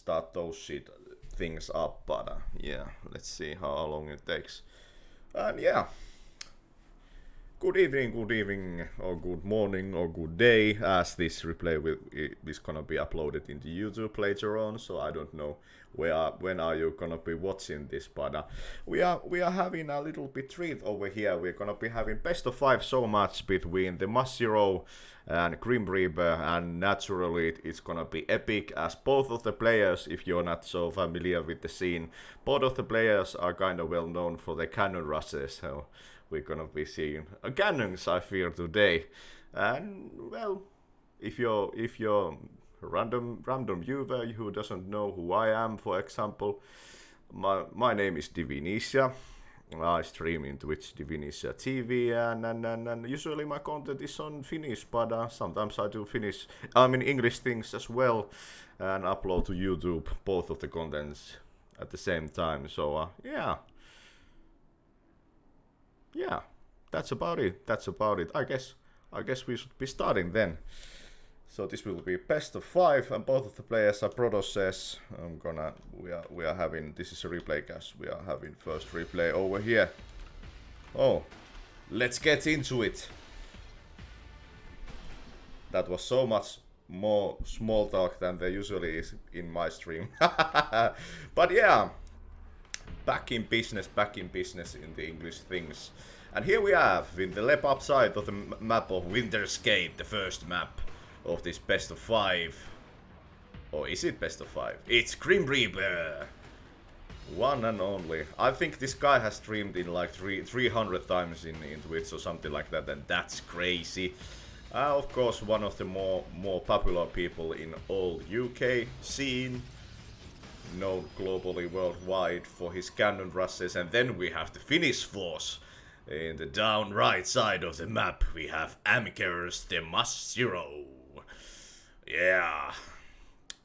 start those shit things up, but yeah, let's see how long it takes. And yeah, good evening, or good morning, or good day, as this replay is gonna be uploaded into YouTube later on. So I don't know when are you gonna be watching this, but we are having a little bit treat over here. We're gonna be having best of 5 so much between TheMusZero and Grimreaper, and naturally it's gonna be epic, as both of the players, if you're not so familiar with the scene, both of the players are kind of well known for their cannonrushers. So we're gonna be seeing cannons, I feel, today. And well, if you're random viewer who doesn't know who I am, for example, my name is Divinesia. I stream in Twitch Divinesia TV, and usually my content is on Finnish, but sometimes I do English things as well, and upload to YouTube both of the contents at the same time. So yeah, that's about it. I guess we should be starting then. So this will be best of 5, and both of the players are Protoss. We are having, this is a replay cast. We are having first replay over here. Oh, let's get into it. That was so much more small talk than there usually is in my stream. But yeah, back in business in the English things. And here we have, in the left up side of the map of Winterscape, the first map of this best of 5. Or is it best of 5? It's Grimreaper! One and only. I think this guy has streamed in like 300 times in Twitch or something like that, and that's crazy. Of course, one of the more popular people in all UK scene, known globally, worldwide for his cannon rushes. And then we have the Finnish force. In the down right side of the map, we have Amicers, TheMusZero. Yeah.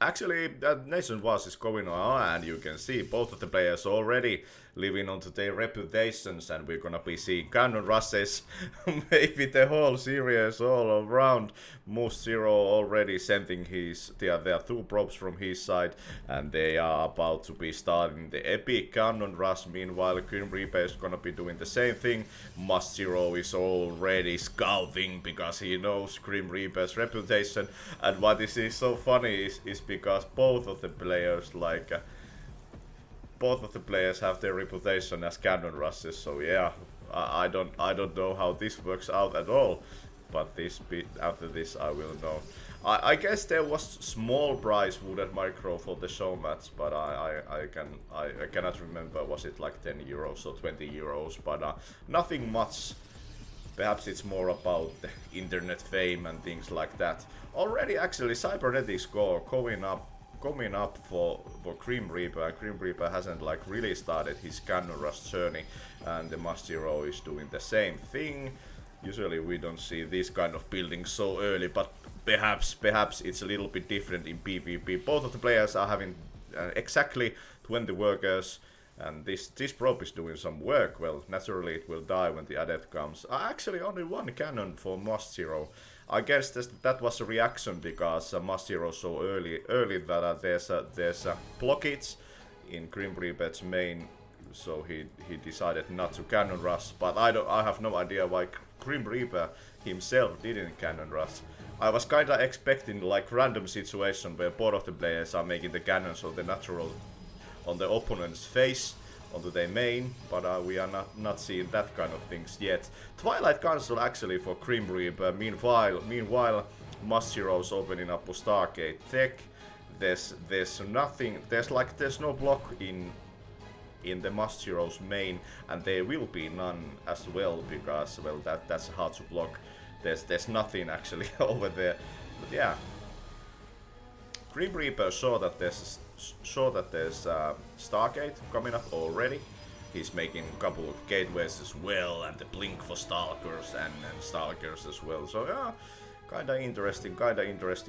Actually, that Nation Wars is going on, and you can see both of the players already living onto their reputations, and we're gonna be seeing cannon rushes, maybe the whole series all around. TheMusZero already sending there are 2 probes from his side, and they are about to be starting the epic cannon rush. Meanwhile, Grimreaper is gonna be doing the same thing. TheMusZero is already scouting because he knows Grimreaper's reputation, and what is so funny is because both of the players have their reputation as cannon rushes. So yeah, I don't know how this works out at all, but after this I will know. I guess there was small prize wooded micro for the show match, but I cannot remember, was it like 10 euros or 20 euros, but nothing much. Perhaps it's more about the internet fame and things like that. Already actually cybernetic score coming up for Grimreaper. Grimreaper hasn't like really started his cannon rush journey, and TheMusZero is doing the same thing. Usually we don't see this kind of building so early, but perhaps it's a little bit different in PvP. Both of the players are having exactly 20 workers, and this probe is doing some work. Well, naturally it will die when the adept comes. Actually only 1 cannon for TheMusZero. I guess that was a reaction because TheMusZero so early that there's a blockage in Grimreaper's main, so he decided not to cannon rush. But I have no idea why Grimreaper himself didn't cannon rush. I was kinda expecting like random situation where both of the players are making the cannons of the natural on the opponent's face onto their main, but we are not seeing that kind of things yet. Twilight Council actually for Grimreaper. Meanwhile, TheMusZero's opening up a Stargate tech. There's nothing. There's no block in TheMusZero's main, and there will be none as well because well that's hard to block. There's nothing actually over there. But yeah, Grimreaper saw that there's Stargate coming up already. He's making a couple of gateways as well, and the blink for Stalkers and Stalkers as well. So yeah, kinda interesting.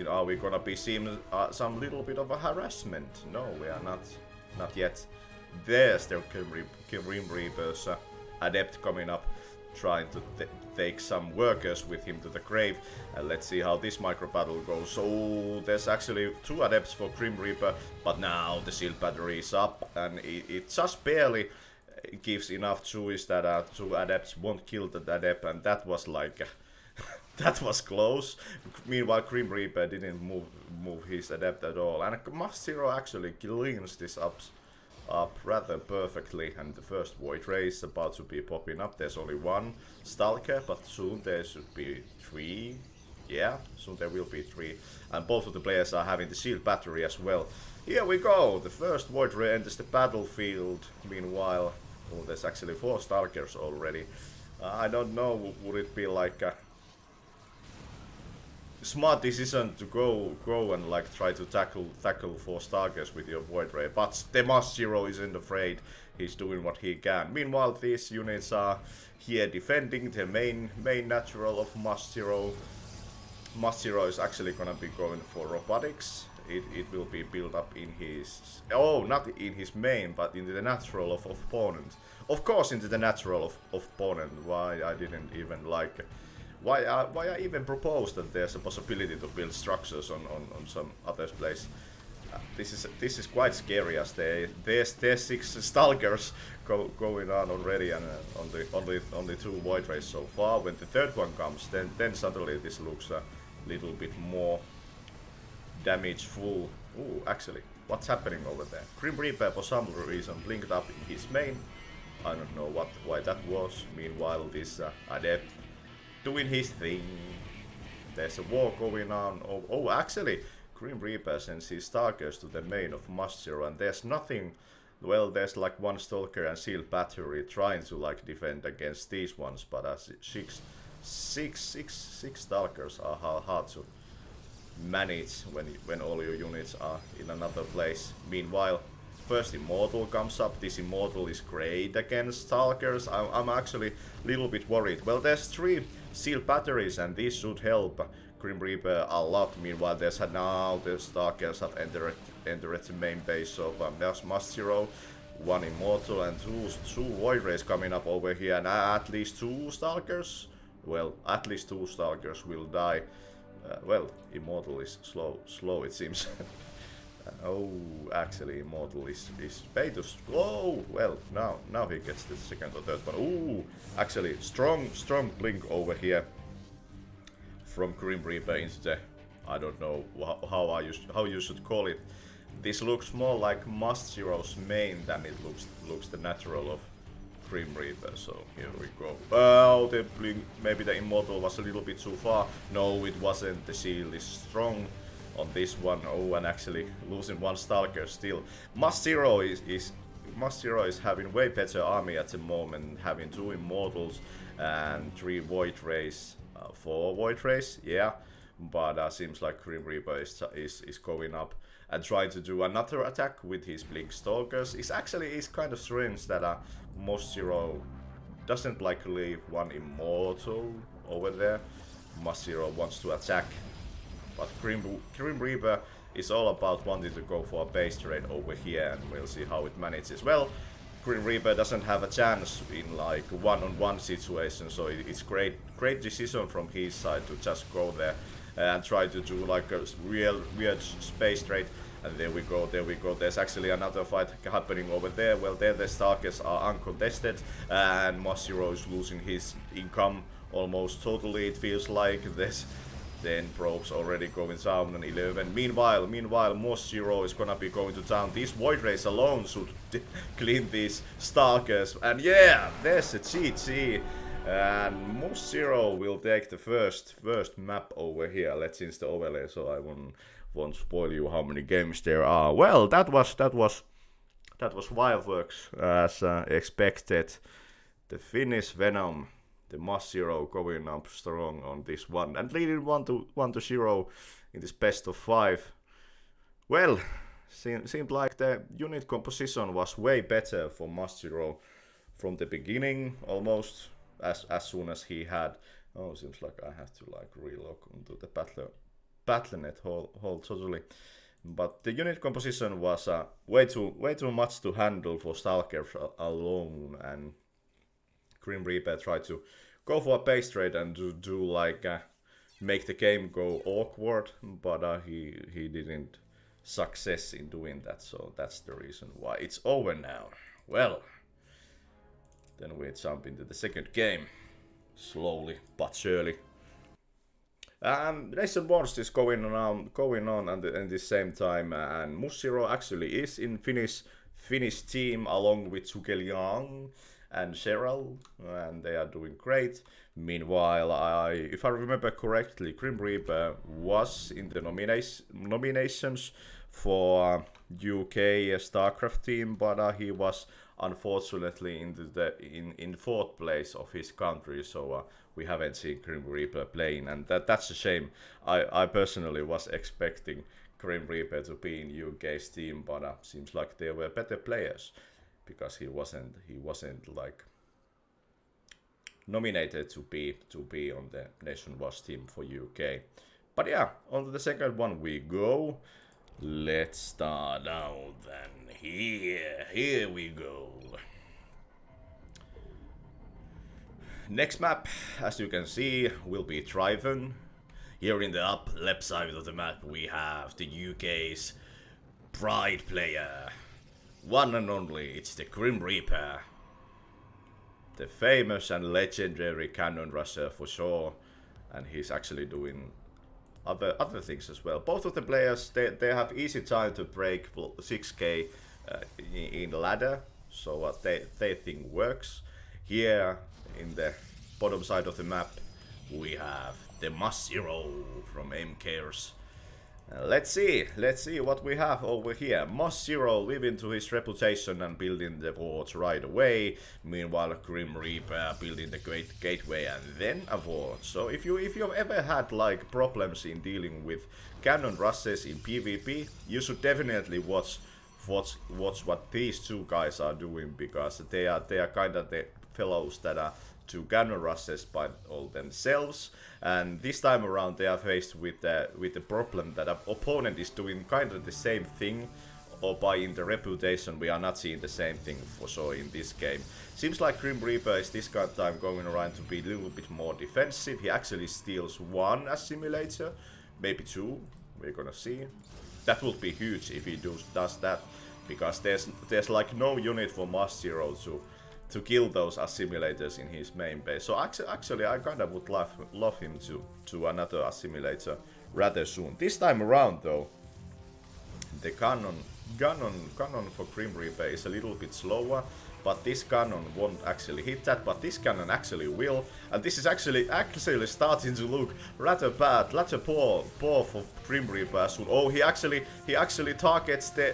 Are we gonna be seeing some little bit of a harassment? No, we are not yet. There's the Grimreaper's adept coming up, trying to take some workers with him to the grave. And let's see how this micro battle goes. So there's actually 2 adepts for Grimreaper, but now the shield battery is up, and it just barely gives enough choice that 2 adepts won't kill the adept, and that was like that was close. Meanwhile, Grimreaper didn't move his adept at all, and TheMusZero actually cleans this up rather perfectly. And the first void ray is about to be popping up. There's only 1 stalker, but soon there should be 3. Yeah, soon there will be 3, and both of the players are having the shield battery as well. Here we go. The first void ray enters the battlefield. Meanwhile, oh, there's actually 4 stalkers already. I don't know, would it be like a smart decision to go and like try to tackle 4 stalkers with your void ray, but TheMusZero isn't afraid. He's doing what he can. Meanwhile, these units are here defending the main natural of TheMusZero. TheMusZero is actually gonna be going for robotics. It will be built up in his, oh, not in his main, but in the natural of opponent. Of course, into the natural of opponent. Why I didn't even like, why I even proposed that there's a possibility to build structures on some other place. This is quite scary, as there's 6 stalkers going on already, and only 2 void rays so far. When the 3rd one comes, then suddenly this looks a little bit more damageful. Ooh, actually, what's happening over there? Grimreaper for some reason blinked up in his main. I don't know why that was. Meanwhile, this adept doing his thing. There's a war going on. Oh, actually, Grimreaper sends his stalkers to the main of TheMusZero, and there's nothing. Well, there's like 1 stalker and shield battery trying to like defend against these ones, but as 6 stalkers are hard to manage when all your units are in another place. Meanwhile, first Immortal comes up. This Immortal is great against stalkers. I'm actually a little bit worried. Well, there's 3 shield batteries, and these should help Grimreaper a lot. Meanwhile, there's now the stalkers have entered the main base of TheMusZero. 1 Immortal and 2 void rays coming up over here, and at least 2 stalkers. Well, at least 2 stalkers will die. Well, Immortal is slow it seems. Oh, actually, Immortal is way too slow. Well, now he gets the 2nd or 3rd one. Ooh, actually, strong blink over here from Grimreaper into the, I don't know how you should call it. This looks more like TheMusZero's main than it looks the natural of Grimreaper. So here we go. Oh, the blink, maybe the Immortal was a little bit too far. No, it wasn't. The shield is strong on this one. Oh, and actually losing 1 stalker still. TheMusZero is having way better army at the moment, having 2 Immortals and 3 void rays, 4 void rays, yeah. But seems like Grimreaper is going up and trying to do another attack with his blink stalkers. It's kind of strange that TheMusZero doesn't like leave 1 Immortal over there. TheMusZero wants to attack, but Grimreaper is all about wanting to go for a base trade over here, and we'll see how it manages. Well, Grimreaper doesn't have a chance in like one-on-one situation, so it's great decision from his side to just go there and try to do like a real weird space trade. And there we go. There's actually another fight happening over there. Well, there the stalkers are uncontested, and TheMusZero is losing his income almost totally. It feels like there's 10 probes already going down and 11. Meanwhile, TheMusZero is gonna be going to town. These void rays alone should clean these stalkers. And yeah, there's a GG. And TheMusZero will take the first map over here. Let's change the overlay so I won't spoil you how many games there are. Well, that was fireworks as expected. The Finnish Venom, TheMusZero going up strong on this one and leading 1-0 in this best of 5. Well, seemed like the unit composition was way better for TheMusZero from the beginning, almost as soon as he had. Oh, seems like I have to like relog into the Battle.net whole totally. But the unit composition was way too much to handle for Stalkers alone, and Grimreaper tried to for a base trade and do like make the game go awkward, but he didn't success in doing that, so that's the reason why it's over now. Well, then we jump into the second game, slowly but surely. Nation Wars is going on at the same time, and MusZero actually is in Finnish team along with Sukeliang and Cheryl, and they are doing great. Meanwhile, if I remember correctly, Grimreaper was in the nominations for UK StarCraft team, but he was unfortunately in fourth place of his country, so we haven't seen Grimreaper playing, and that's a shame. I personally was expecting Grimreaper to be in UK's team, but seems like there were better players because he wasn't like nominated to be on the Nation Wars team for UK. But yeah, on to the second one we go. Let's start out then. Here we go. Next map, as you can see, will be Triton. Here in the up left side of the map we have the UK's pride player. One and only, it's the Grimreaper. The famous and legendary cannon rusher for sure. And he's actually doing other things as well. Both of the players, they have easy time to break 6k in ladder, so they think works. Here in the bottom side of the map we have TheMusZero from MKers. Let's see what we have over here. MusZero living to his reputation and building the wards right away. Meanwhile, Grimreaper building the great gateway and then a ward. So if you've ever had like problems in dealing with cannon rushes in PvP, you should definitely watch what these two guys are doing, because they are kind of the fellows that are to cannon rushes by all themselves, and this time around they are faced with the problem that an opponent is doing kind of the same thing, or by in the reputation we are not seeing the same thing for sure in this game. Seems like Grimreaper is this kind of time going around to be a little bit more defensive. He actually steals one assimilator, maybe two, we're gonna see. That would be huge if he does that, because there's like no unit for MusZero to kill those assimilators in his main base. So actually I kinda would love him to another assimilator rather soon. This time around though, the cannon for Grimreaper is a little bit slower, but this cannon won't actually hit that, but this cannon actually will, and this is actually starting to look rather bad, rather poor for Grimreaper soon. Oh, he actually targets the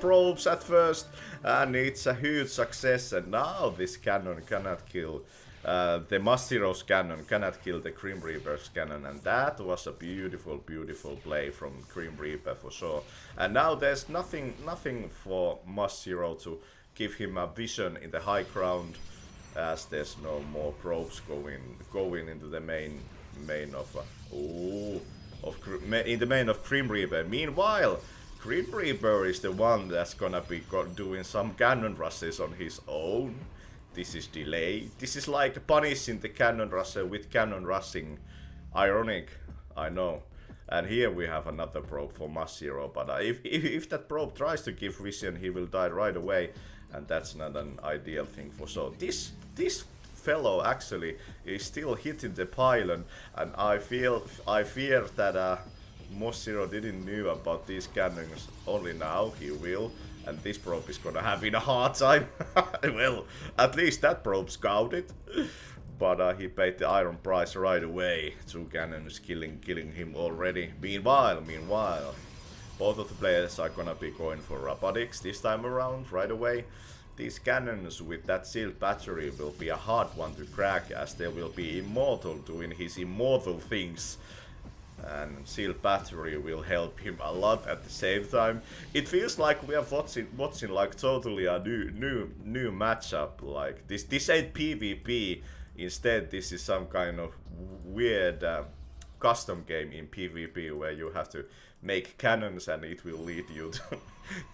probes at first, and it's a huge success, and now this cannon cannot kill the MusZero's cannon cannot kill the Grimreaper's cannon, and that was a beautiful play from Grimreaper for sure. And now there's nothing for MusZero to give him a vision in the high ground, as there's no more probes going into the main of in the main of Grimreaper. Meanwhile, Grimreaper is the one that's gonna be doing some cannon rushes on his own. This is delayed. This is like punishing the cannon rusher with cannon rushing. Ironic, I know. And here we have another probe for MusZero, but if that probe tries to give vision, he will die right away, and that's not an ideal thing for so. This fellow actually is still hitting the pylon, and I fear that MusZero didn't knew about these cannons. Only now he will. And this probe is gonna have a hard time. Well, at least that probe scouted. But he paid the iron price right away. Two cannons killing him already. Meanwhile, both of the players are gonna be going for robotics this time around right away. These cannons with that sealed battery will be a hard one to crack, as they will be immortal doing his immortal things. And sealed battery will help him a lot at the same time. It feels like we are watching like totally a new matchup. Like this ain't PvP. Instead, this is some kind of weird custom game in PvP where you have to make cannons and it will lead you to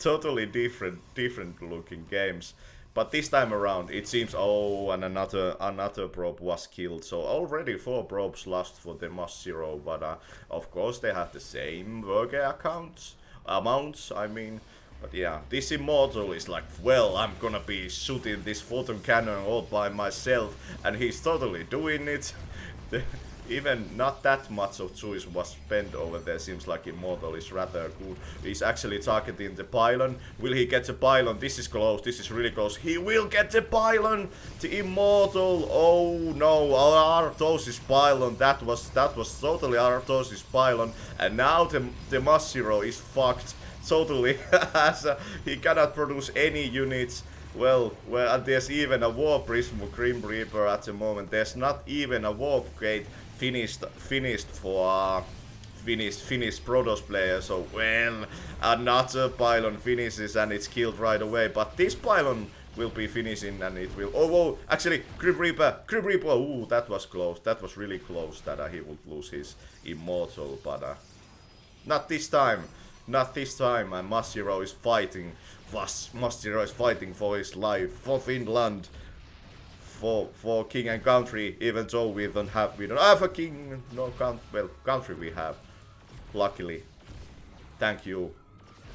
totally different looking games. But this time around, it seems, oh, and another probe was killed. So already 4 probes lost for the TheMusZero, but of course they have the same worker amounts, I mean. But yeah, this Immortal is like, well, I'm gonna be shooting this photon cannon all by myself, and he's totally doing it. Even not that much of choice was spent over there. Seems like Immortal is rather good. He's actually targeting the pylon. Will he get the pylon? This is close. This is really close. He will get the pylon. The Immortal. Oh no, Arthos's pylon. That was totally Arthos's pylon. And now the TheMusZero is fucked totally. He cannot produce any units. Well, and there's even a Warp Prism for Grimreaper at the moment. There's not even a Warp Gate finished for finished Protoss player. So, well, another pylon finishes and it's killed right away. But this pylon will be finishing and it will... Oh, whoa, actually, Grimreaper, ooh, that was close. That was really close that he would lose his Immortal, but not this time. Not this time, and TheMusZero is fighting. TheMusZero is fighting for his life, for Finland, for king and country. Even though we don't have a king, no country we have. Luckily, thank you,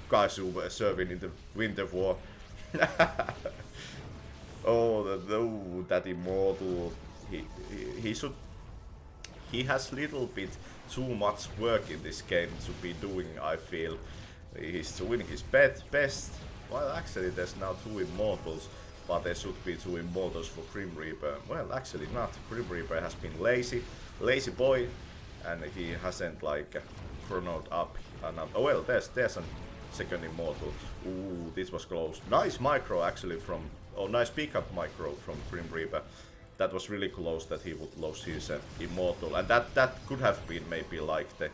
guys who were serving in the Winter War. Oh, that Immortal. He should. He has little bit too much work in this game to be doing, I feel. He's doing his best. Well, actually, there's now 2 Immortals, but there should be 2 Immortals for Grimreaper. Well, actually not. Grimreaper has been lazy lazy boy, and he hasn't like chronoed up enough. Oh well, there's a second immortal. Ooh, this was close. Nice micro actually from, oh nice pickup micro from Grimreaper. That was really close that he would lose his immortal, and that could have been maybe like the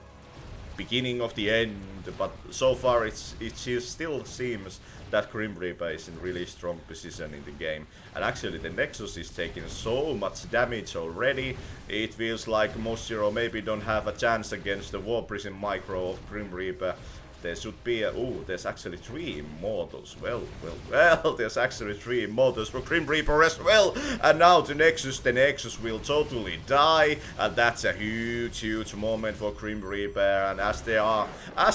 beginning of the end, but so far it still seems that Grimreaper is in really strong position in the game. And actually the Nexus is taking so much damage already, it feels like TheMusZero maybe don't have a chance against the War Prism micro of Grimreaper. There should be a... ooh, there's actually 3 immortals. Well, there's actually 3 immortals for Grimreaper as well. And now the Nexus will totally die. And that's a huge moment for Grimreaper. And as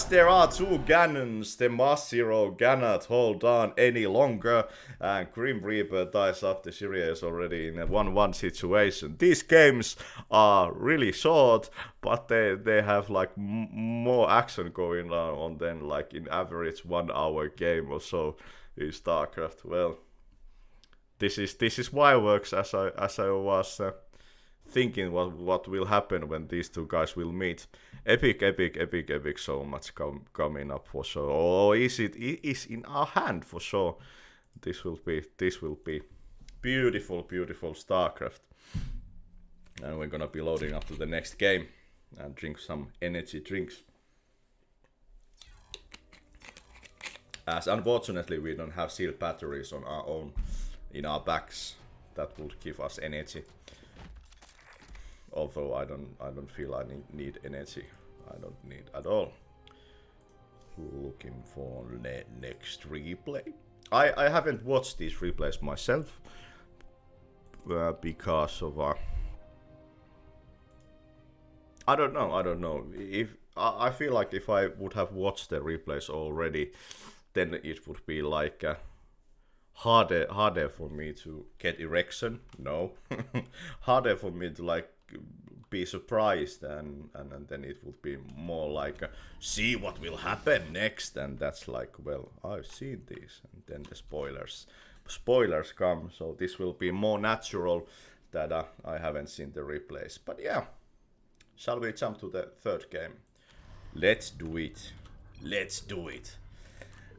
there are 2 cannons, the TheMusZero cannot hold on any longer. And Grimreaper ties up the series already in a 1-1 situation. These games are really short, but they have like more action going on than like in average 1 hour game or so in StarCraft. Well, this is why it works, as I was thinking what will happen when these 2 guys will meet. Epic, so much coming up for sure. Or is it is in our hand for sure. This will be beautiful StarCraft. And we're gonna be loading up to the next game and drink some energy drinks. As unfortunately we don't have sealed batteries on our own in our backs that would give us energy. Although I don't feel I need energy. I don't need at all. Looking for the next replay. I haven't watched these replays myself because of I don't know. If I feel like if I would have watched the replays already, then it would be like harder for me to get erection. No, harder for me to like be surprised, and then it would be more like see what will happen next, and that's like, well, I've seen this, and then the spoilers come, so this will be more natural that I haven't seen the replays. But yeah, shall we jump to the 3rd game? Let's do it.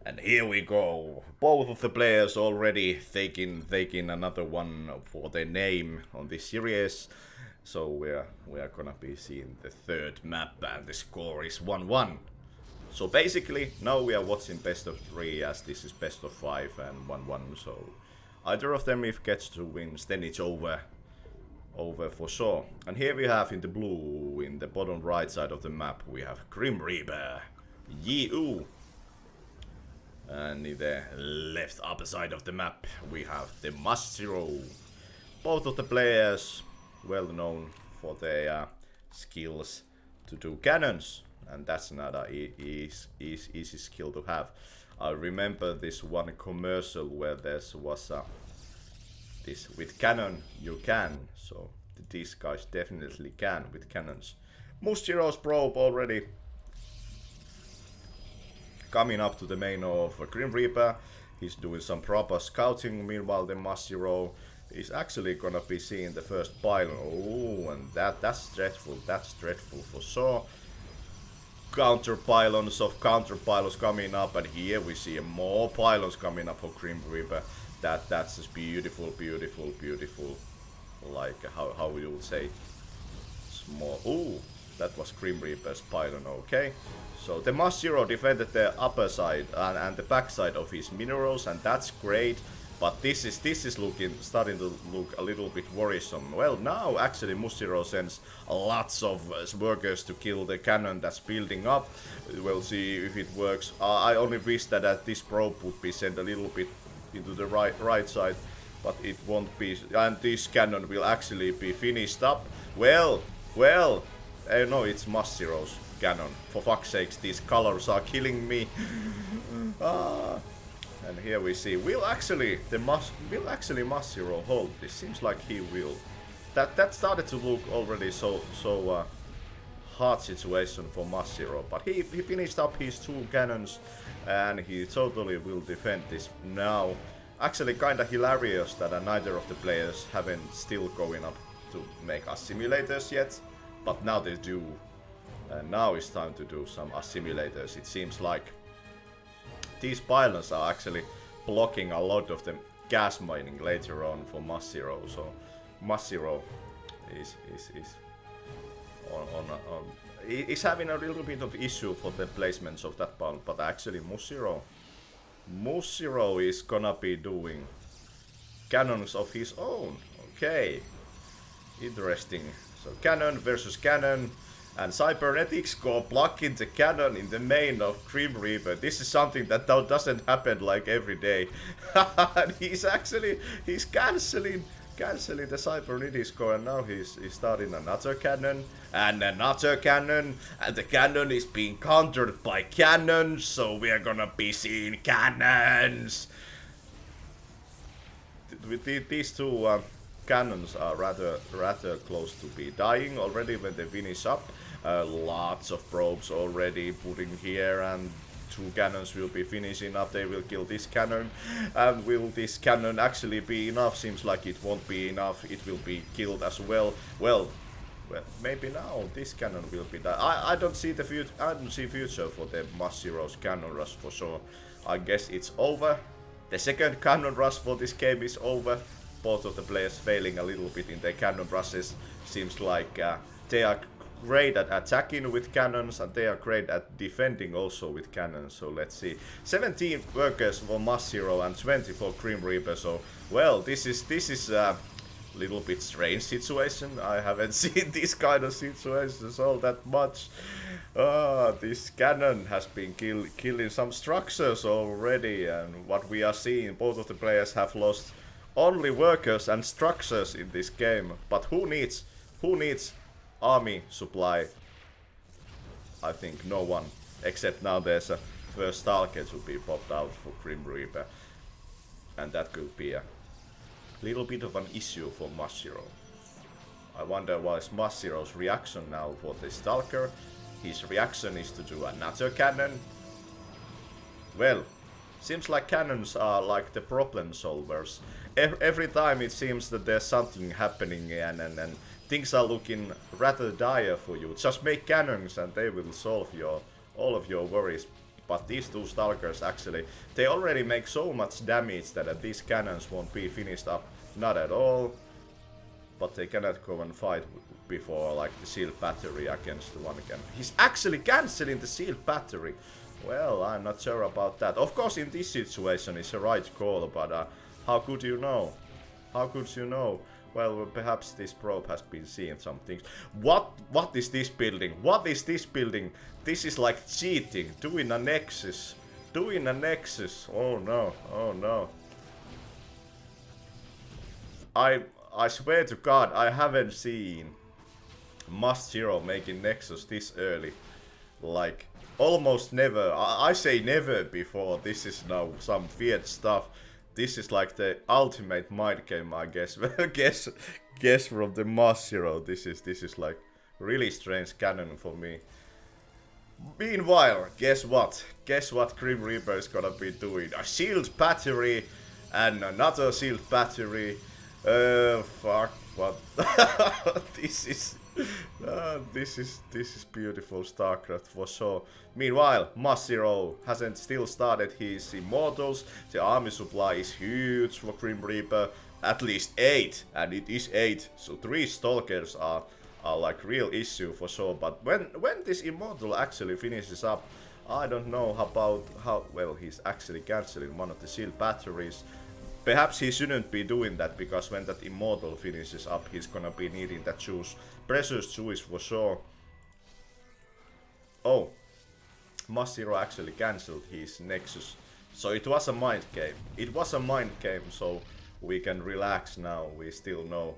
And here we go. Both of the players already taking another one for their name on this series. So we are gonna be seeing the 3rd map, and the score is 1-1. So basically now we are watching best of 3, as this is best of 5 and 1-1. So either of them, if gets 2 wins, then it's over for sure. And here we have in the blue, in the bottom right side of the map, we have Grimreaper. And in the left upper side of the map, we have the TheMusZero. Both of the players well known for their skills to do cannons, and that's not an easy skill to have. I remember this one commercial where there was this with cannon you can, so these guys definitely can with cannons. TheMusZero's probe already coming up to the main of Grimreaper. He's doing some proper scouting, meanwhile the TheMusZero is actually gonna be seeing the first pylon. Oh, and that's dreadful for sure. Counter pylons coming up, and here we see more pylons coming up for Grimreaper. That's just beautiful. Like how you would say, small. Ooh, that was Grimreaper's pylon. Okay, so the TheMusZero defended the upper side and the back side of his minerals, and that's great. But this is starting to look a little bit worrisome. Well, now actually TheMusZero sends lots of workers to kill the cannon that's building up. We'll see if it works. I only wish that this probe would be sent a little bit into the right side, but it won't be. And this cannon will actually be finished up. Well, no, it's TheMusZero's cannon. For fuck's sakes, these colors are killing me. And here we see, will actually TheMusZero hold this? Seems like he will. That started to look already so hard situation for TheMusZero, but he finished up his 2 cannons, and he totally will defend this now. Actually, kinda hilarious that neither of the players haven't still going up to make assimilators yet, but now they do. And now it's time to do some assimilators. It seems like these pylons are actually blocking a lot of the gas mining later on for TheMusZero. So TheMusZero is having a little bit of issue for the placements of that pylon, but actually TheMusZero is gonna be doing cannons of his own. Okay, interesting. So cannon versus cannon. And Cybernetics go blocking the cannon in the main of Grimreaper. This is something that doesn't happen like every day. And he's cancelling the Cybernetics core, and now he's starting another cannon and another cannon, and the cannon is being countered by cannons, so we're gonna be seeing cannons. With these 2 cannons are rather close to be dying already when they finish up. Lots of probes already putting here, and 2 cannons will be finishing up. They will kill this cannon. And will this cannon actually be enough? Seems like it won't be enough. It will be killed as well. Well, maybe now this cannon will be done. I don't see the future. I don't see future for the TheMusZero's cannon rush for sure. I guess it's over. The second cannon rush for this game is over. Both of the players failing a little bit in their cannon rushes. Seems like they are great at attacking with cannons, and they are great at defending also with cannons. So let's see. 17 workers for TheMusZero and 20 for Grimreaper. So well, this is a little bit strange situation. I haven't seen this kind of situations all that much. This cannon has been killing some structures already, and what we are seeing, both of the players have lost only workers and structures in this game. But who needs army supply? I think no one, except now there's a first target to be popped out for Grimreaper, and that could be a little bit of an issue for TheMusZero. I wonder what is TheMusZero's reaction now for the Stalker. His reaction is to do another cannon. Well, seems like cannons are like the problem solvers. Every time it seems that there's something happening and things are looking rather dire for you. Just make cannons and they will solve all of your worries. But these 2 Stalkers actually, they already make so much damage that these cannons won't be finished up. Not at all. But they cannot go and fight before like the shield battery against the one cannon. He's actually cancelling the shield battery. Well, I'm not sure about that. Of course, in this situation it's a right call, but how could you know? How could you know? Well, perhaps this probe has been seeing some things. What is this building? What is this building? This is like cheating, doing a nexus Doing a Nexus. Oh no, oh no. I swear to God, I haven't seen TheMusZero making Nexus this early. Like, almost never. I say never before. This is now some weird stuff. This is like the ultimate mind game, I guess. guess from the TheMusZero. This is like really strange canon for me. Meanwhile, guess what? Guess what Grimreaper is gonna be doing? A shield battery and another shield battery. Fuck, what? this is beautiful StarCraft for sure. Meanwhile, TheMusZero hasn't still started his Immortals. The army supply is huge for Grimreaper. At least 8, and it is 8. So 3 Stalkers are like real issue for sure. But when this Immortal actually finishes up, I don't know about how well he's actually cancelling one of the shield batteries. Perhaps he shouldn't be doing that, because when that Immortal finishes up, he's gonna be needing that choose. Precious choice for sure. Oh, TheMusZero actually cancelled his Nexus. So it was a mind game. It was a mind game, so we can relax now. We still know.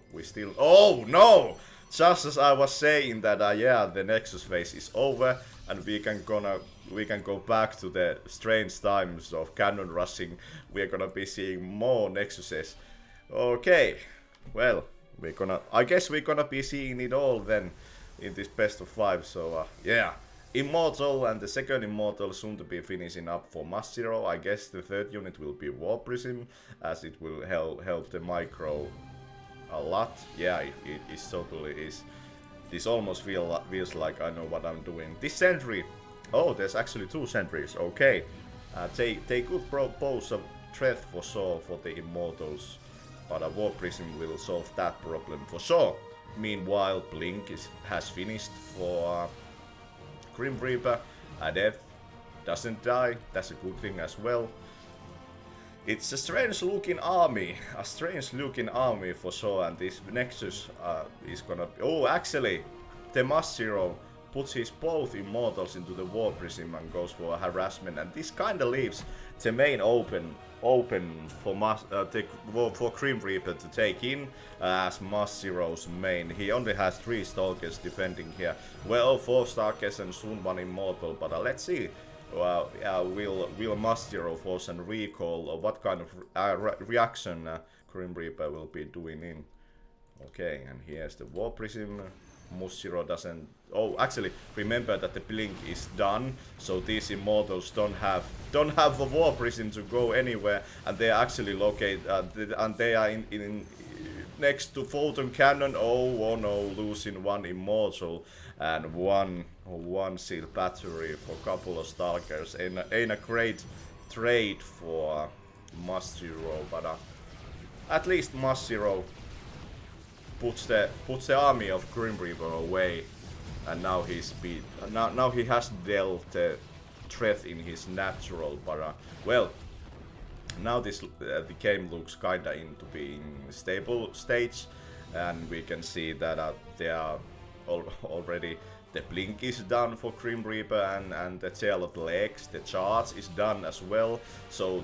Oh no! Just as I was saying that, yeah, the Nexus phase is over, and we can go back to the strange times of cannon rushing. We're gonna be seeing more Nexuses. Okay, well, I guess we're gonna be seeing it all then in this best of 5. So yeah, Immortal and the second Immortal soon to be finishing up for TheMusZero. I guess the third unit will be War Prism, as it will help the micro a lot. Yeah, it totally is. This almost feels like I know what I'm doing. This sentry. Oh, there's actually 2 sentries. Okay, they could propose a threat for sure for the Immortals, but a War Prism will solve that problem for sure. Meanwhile, Blink has finished for Grimreaper. Adept doesn't die. That's a good thing as well. It's a strange looking army for sure, and this Nexus is gonna be... Oh, actually, TheMusZero puts his both Immortals into the War Prism and goes for a harassment, and this kinda leaves the main open for Grimreaper to take in as TheMusZero's main. He only has 3 Stalkers defending here. Well, 4 Stalkers and soon 1 Immortal, but let's see. Will TheMusZero force and recall, or what kind of reaction Grimreaper will be doing in? Okay, and here's the War Prism. TheMusZero doesn't... Oh, actually, remember that the Blink is done, so these Immortals don't have a War Prism to go anywhere, and they are actually located, and they are in next to Photon Cannon. Oh no, losing 1 Immortal and one shield battery for a couple of Stalkers. Ain't a great trade for TheMusZero, but at least TheMusZero puts the army of Grimreaper away, and now now he has dealt the threat in his natural. But well, now the game looks kinda into being stable stage, and we can see that they are already... The Blink is done for Grimreaper, and the Tail of the Legs, the charge is done as well. So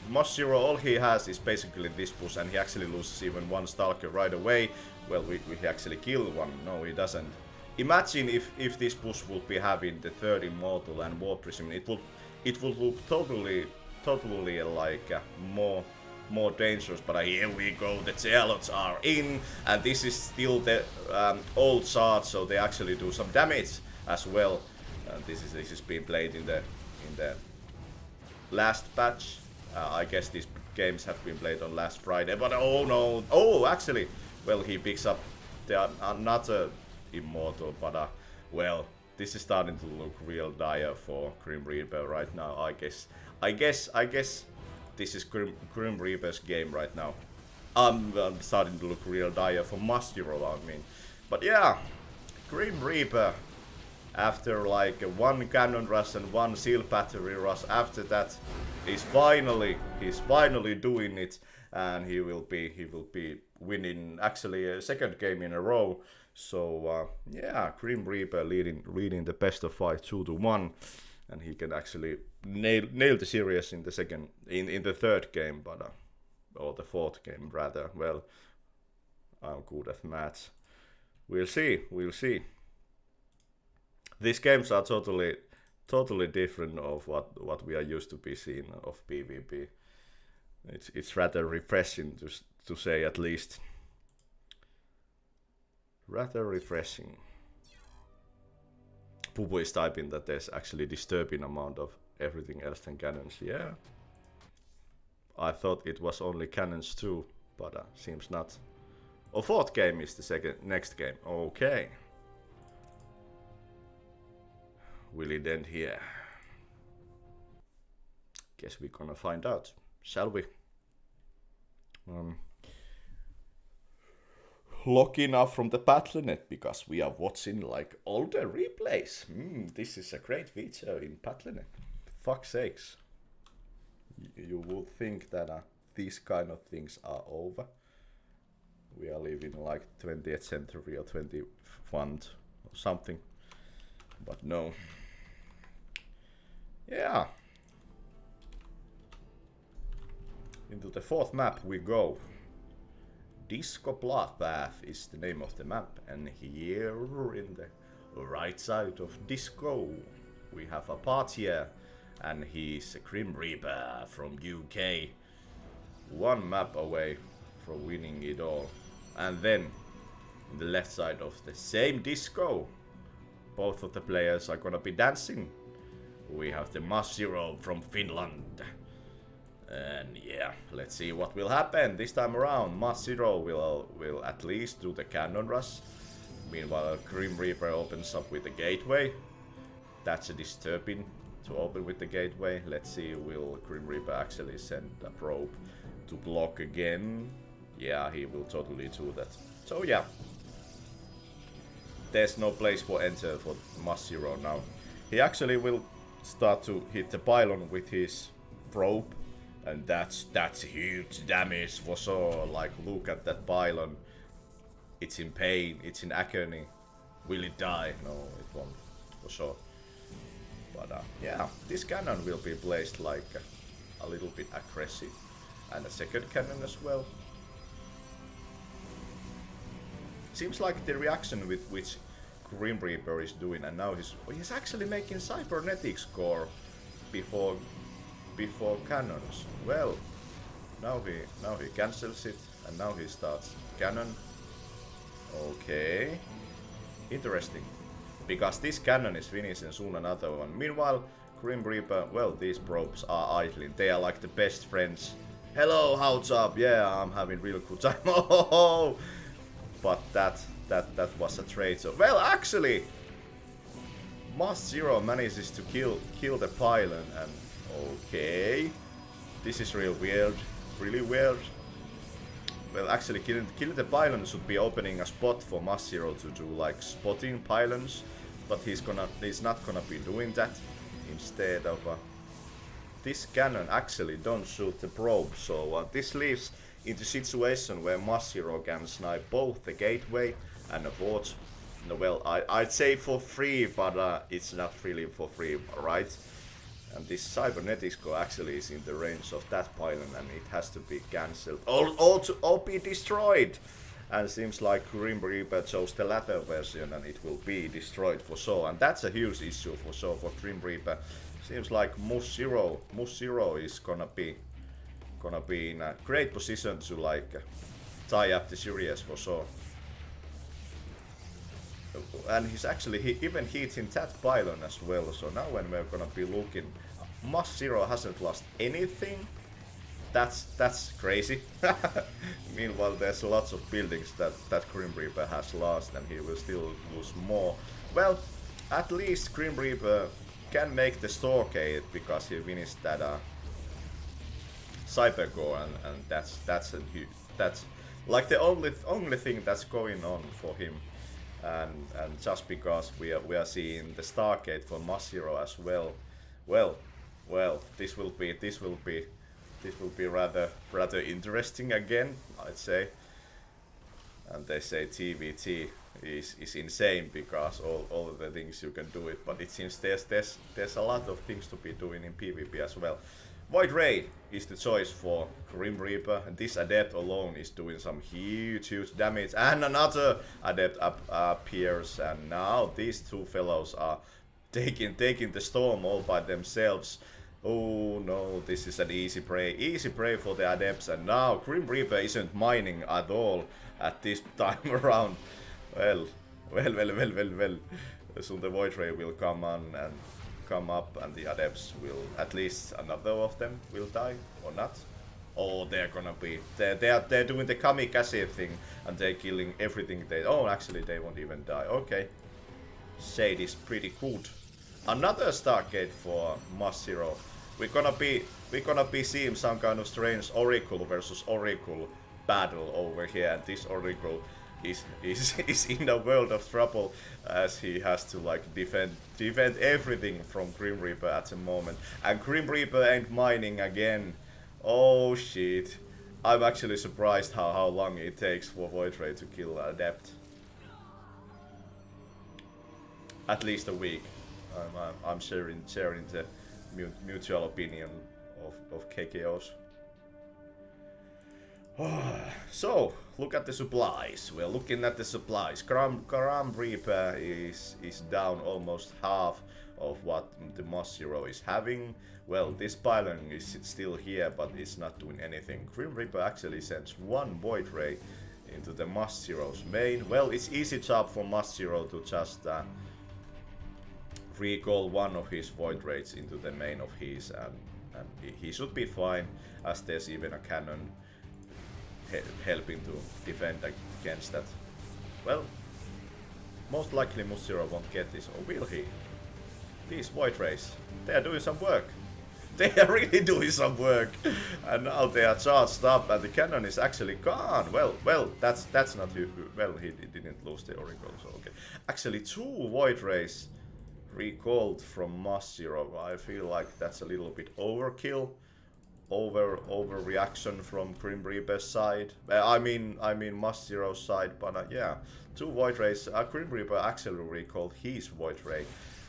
TheMusZero, all he has is basically this push, and he actually loses even 1 Stalker right away. Well, we actually kill 1. No, he doesn't. Imagine if this push would be having the 3rd Immortal and War Prism. It would look totally like more dangerous, but here we go, the Zealots are in, and this is still the old chart, so they actually do some damage as well. This is being played in the last patch. I guess these games have been played on last Friday, but oh no, oh actually, well, he picks up another Immortal, but well, this is starting to look real dire for Grimreaper right now. I guess this is Grimreaper's game right now. I'm starting to look real dire for TheMusZero, I mean. But yeah, Grimreaper, after like 1 cannon rush and 1 shield battery rush, after that, he's finally doing it, and he will be winning actually a 2nd game in a row. So yeah, Grimreaper leading the best of 5 2-1. and he can actually nail the series in the second, in the third game, but or the fourth game rather. Well, I'm good at maths. We'll see. These games are totally different of what we are used to be seeing of PvP. It's rather refreshing to say at least. Rather refreshing. Pupu is typing that there's actually disturbing amount of everything else than cannons. Yeah. I thought it was only cannons too, but seems not. Oh, fourth game is the next game. Okay. Will it end here? Guess we're gonna find out, shall we? Logging off from the Battle.net because we are watching like older replays. This is a great feature in Battle.net. Fuck's sakes. You would think that these kind of things are over. We are living like 20th century or 21 or something. But no. Yeah. Into the fourth map we go. Disco Bloodbath is the name of the map, and here in the right side of Disco we have a partier, and he's a Grimreaper from UK. One map away from winning it all. And then in the left side of the same Disco, both of the players are gonna be dancing. We have the TheMusZero from Finland. And yeah, let's see what will happen this time around. TheMusZero will at least do the cannon rush. Meanwhile, Grimreaper opens up with the gateway. That's a disturbing to open with the gateway. Let's see, will Grimreaper actually send a probe to block again? Yeah, he will totally do that. So yeah, there's no place for enter for TheMusZero now. He actually will start to hit the pylon with his probe. And that's huge damage for sure. Like, look at that pylon. It's in pain, it's in agony. Will it die? No, it won't, for sure. But yeah, this cannon will be placed like a little bit aggressive. And a second cannon as well. Seems like the reaction with which Grimreaper is doing, and now he's actually making cybernetic score before cannons. Well, now he cancels it, and now he starts cannon. Okay, interesting, because this cannon is finishing soon another one. Meanwhile, Grimreaper, well, these probes are idling. They are like the best friends. Hello, how's up? Yeah, I'm having real good time. Oh, but that was a traitor. Well, actually, TheMusZero manages to kill the pylon, and okay, this is real weird, really weird. Well, actually, killing the pylon should be opening a spot for TheMusZero to do like spotting pylons, but he's not gonna be doing that. Instead of this cannon actually don't shoot the probe, so this leaves into situation where TheMusZero can snipe both the gateway and the forge. No, well, I'd say for free, but it's not really for free, right? And this cybernetic score actually is in the range of that pylon, and it has to be cancelled or be destroyed. And seems like Grimreaper chose the latter version, and it will be destroyed for sure. And that's a huge issue for sure for Grimreaper. Seems like TheMusZero is gonna be in a great position to like tie up the series for sure. And he's actually even hitting that pylon as well. So now when we're gonna be looking, TheMusZero hasn't lost anything. That's crazy. Meanwhile, there's lots of buildings that Grimreaper has lost, and he will still lose more. Well, at least Grimreaper can make the Storgate because he finished that Cybergore, and that's like the only thing that's going on for him. And just because we are seeing the Stargate for TheMusZero as well, well, this will be rather interesting again, I'd say. and they say TVT is insane because all of the things you can do it, but it seems there's a lot of things to be doing in PvP as well. Void Ray is the choice for Grimreaper, and this adept alone is doing some huge damage, and another adept appears, and now these two fellows are taking the storm all by themselves. Oh no, this is an easy prey for the adepts, and now Grimreaper isn't mining at all at this time around. Well. Soon the Void Ray will come on and come up, and the adepts will, at least another of them will die, or not. Oh, they're gonna be, they're doing the kamikaze thing, and they're killing everything they, oh, actually they won't even die. Okay. Shade is pretty good. Another Stargate for TheMusZero. We're gonna be seeing some kind of strange Oracle versus Oracle battle over here, and this Oracle is in a world of trouble as he has to like defend everything from Grimreaper at the moment. And Grimreaper ain't mining again. Oh shit. I'm actually surprised how long it takes for Void Ray to kill an adept. At least a week. I'm sharing the mutual opinion of KKOs. So, look at the supplies. We're looking at the supplies. Grimreaper is down almost half of what the TheMusZero is having. Well, this pylon is still here, but it's not doing anything. Grimreaper actually sends one Void Ray into the TheMusZero's main. Well, it's easy job for TheMusZero to just recall one of his Void Rays into the main of his, and he should be fine, as there's even a cannon helping to defend against that. Well, most likely TheMusZero won't get this, or will he? These Void Rays, they are doing some work. They are really doing some work, and now they are charged up, and the cannon is actually gone. Well, that's not well. He didn't lose the Oracle, so okay. Actually, 2 Void Rays recalled from TheMusZero. I feel like that's a little bit overkill. Overreaction from Grimreaper's side. I mean TheMusZero's side, but yeah, 2 Void Rays. Grimreaper actually recalled his Void Ray,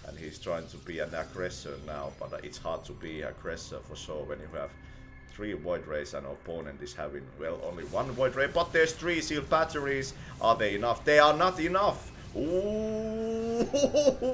and he's trying to be an aggressor now, but it's hard to be aggressor for sure when you have 3 Void Rays and opponent is having, well, only 1 Void Ray, but there's 3 sealed batteries. Are they enough? They are not enough. Ooh,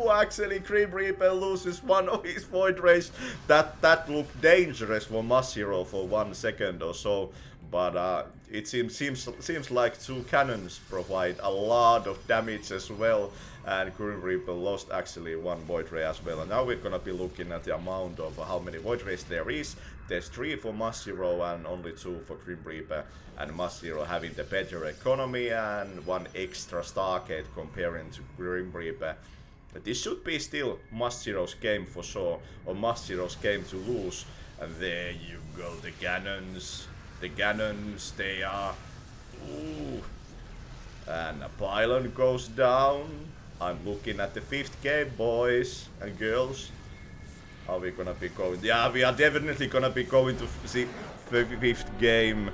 actually Grimreaper loses one of his Void Rays. That looked dangerous for TheMusZero for 1 second or so, but it seems like 2 cannons provide a lot of damage as well, and Grimreaper lost actually 1 Void Ray as well. And now we're gonna be looking at the amount of how many Void Rays there is. There's 3 for TheMusZero and only 2 for Grimreaper, and TheMusZero having the better economy and 1 extra Stargate comparing to Grimreaper. But this should be still TheMusZero's game for sure, or TheMusZero's game to lose. And there you go, the cannons. The cannons, they are... Ooh. And a pylon goes down. I'm looking at the 5th game, boys and girls. Are we gonna be going? Yeah, we are definitely gonna be going to the 5th game.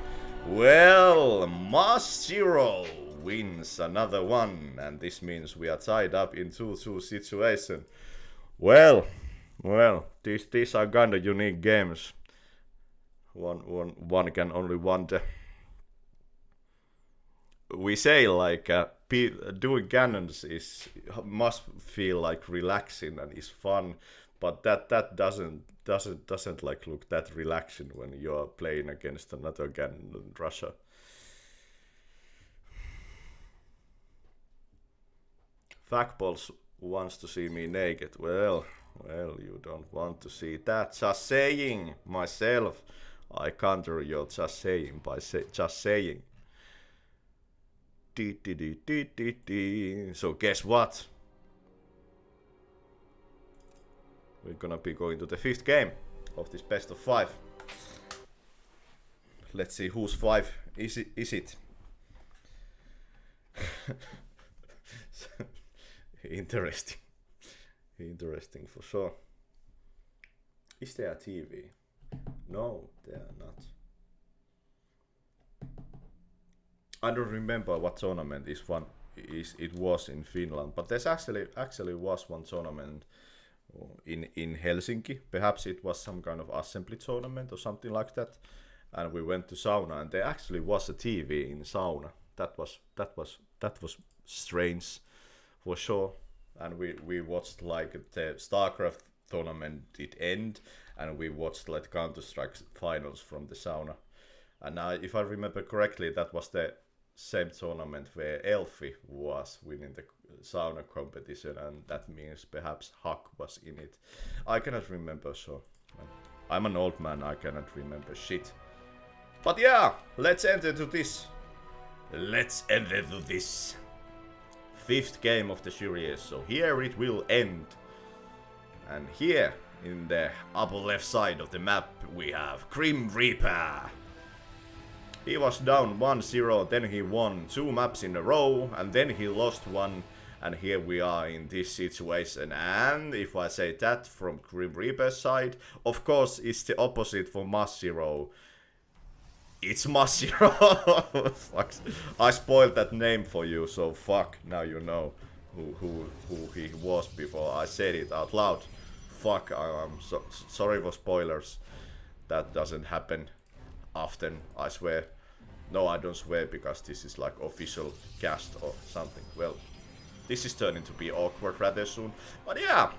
Well, TheMusZero wins another one, and this means we are tied up in 2-2 situation. Well, these are kinda unique games. One can only wonder. We say like doing cannons must feel like relaxing and is fun, but that doesn't like look that relaxing when you're playing against another cannon rusher. Factballs wants to see me naked. Well, you don't want to see that. Just saying myself. I counter your just saying by just saying. So guess what? We're gonna be going to the 5th game of this best of 5. Let's see whose 5 is it. Interesting. Interesting for sure. Is there a TV? No, they are not. I don't remember what tournament it was in Finland, but there's actually was one tournament in Helsinki. Perhaps it was some kind of assembly tournament or something like that. And we went to sauna, and there actually was a TV in sauna. That was strange, for sure. And we watched like the StarCraft tournament did end, and we watched like Counter-Strike finals from the sauna. And if I remember correctly, that was the same tournament where Elfi was winning the sauna competition, and that means perhaps Huck was in it. I cannot remember, so I'm an old man, I cannot remember shit. But yeah, let's enter to this. Let's enter to this 5th game of the series. So here it will end. And here, in the upper left side of the map, we have Grimreaper. He was down 1-0, then he won 2 maps in a row, and then he lost one. And here we are in this situation. And if I say that from Grimreaper's side, of course it's the opposite for TheMusZero. It's TheMusZero. Fuck. I spoiled that name for you, so fuck. Now you know who he was before I said it out loud. Fuck. I'm sorry for spoilers. That doesn't happen often, I swear. No, I don't swear because this is like official cast or something. Well, this is turning to be awkward rather soon. But yeah.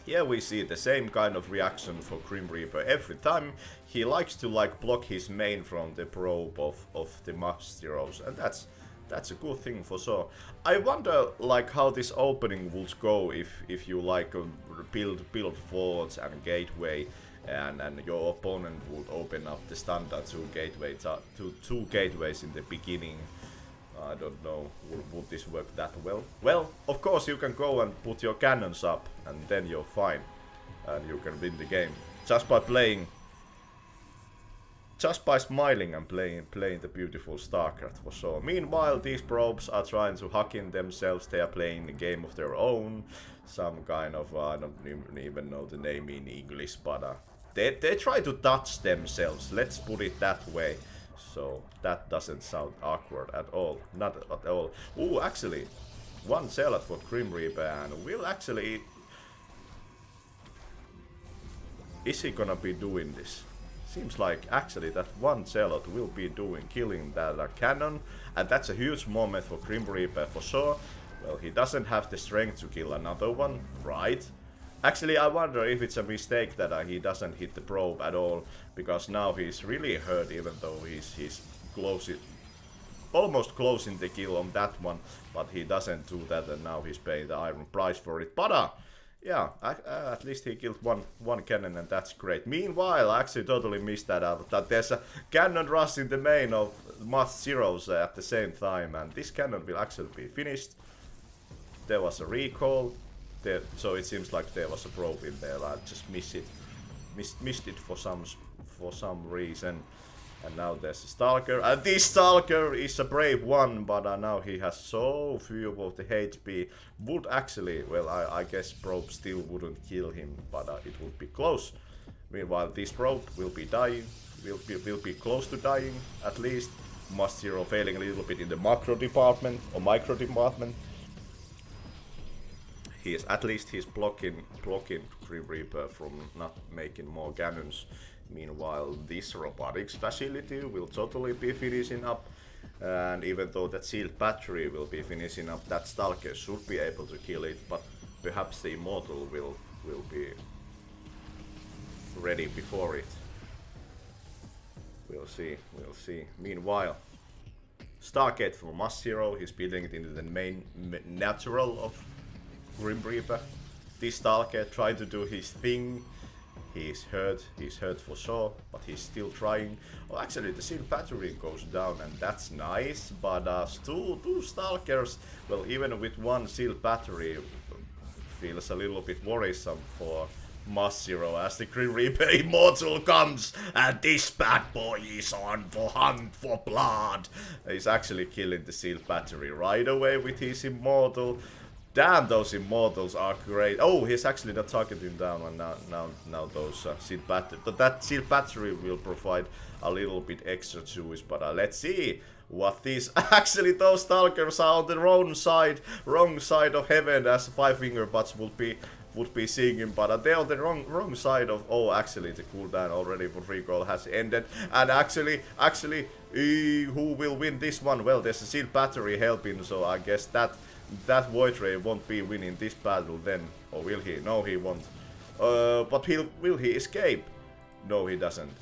Here we see the same kind of reaction for Grimreaper every time. He likes to like block his main from the probe of the TheMusZeros, and that's a good thing for sure. I wonder like how this opening would go if you like build forts and gateway, and your opponent would open up the standard two gateways in the beginning. I don't know, would this work that well? Well, of course you can go and put your cannons up, and then you're fine. And you can win the game. Just by playing... Just by smiling and playing the beautiful StarCraft for sure. Meanwhile, these probes are trying to hack in themselves. They are playing a game of their own. Some kind of, I don't even know the name in English, but they try to touch themselves. Let's put it that way. So that doesn't sound awkward at all. Not at all. Ooh, actually, one zealot for Grimreaper, and will actually... Is he gonna be doing this? Seems like actually that one zealot will be killing that cannon, and that's a huge moment for Grimreaper for sure. Well, he doesn't have the strength to kill another one, right? Actually, I wonder if it's a mistake that he doesn't hit the probe at all, because now he's really hurt, even though he's almost closing the kill on that one, but he doesn't do that, and now he's paying the iron price for it. But yeah, at least he killed one cannon, and that's great. Meanwhile, I actually totally missed that out, that there's a cannon rush in the main of TheMusZeros at the same time, and this cannon will actually be finished. There was a recall. So it seems like there was a probe in there. I just missed it for some reason. And now there's a Stalker, and this Stalker is a brave one, but now he has so few of the HP. Would actually, well, I guess probe still wouldn't kill him, but it would be close. Meanwhile, this probe will be dying, will be close to dying at least. TheMusZero failing a little bit in the macro department or micro department. At least he's blocking Grimreaper from not making more cannons. Meanwhile, this robotics facility will totally be finishing up, and even though that sealed battery will be finishing up, that Stalker should be able to kill it, but perhaps the Immortal will be ready before it. We'll see. Meanwhile, Stargate for TheMusZero, he's building it into the main natural of Grimreaper. This Stalker trying to do his thing. He's hurt for sure, but he's still trying. Oh, actually, the sealed battery goes down, and that's nice, but two Stalkers, well, even with one sealed battery, feels a little bit worrisome for TheMusZero as the Grimreaper Immortal comes, and this bad boy is on for hunt for blood. He's actually killing the sealed battery right away with his Immortal. Damn, those immortals are great. Oh, he's actually not targeting down, and now those shield battery. But that shield battery will provide a little bit extra juice. But let's see what these. Actually, those stalkers are on the wrong side of heaven, as Five Finger Butts would be singing, but they're on the wrong side of. Oh, actually, the cooldown already for recall has ended, and actually, who will win this one? Well, there's a shield battery helping, so I guess that Void Ray won't be winning this battle then, or will he? No, he won't. But will he escape? No, he doesn't.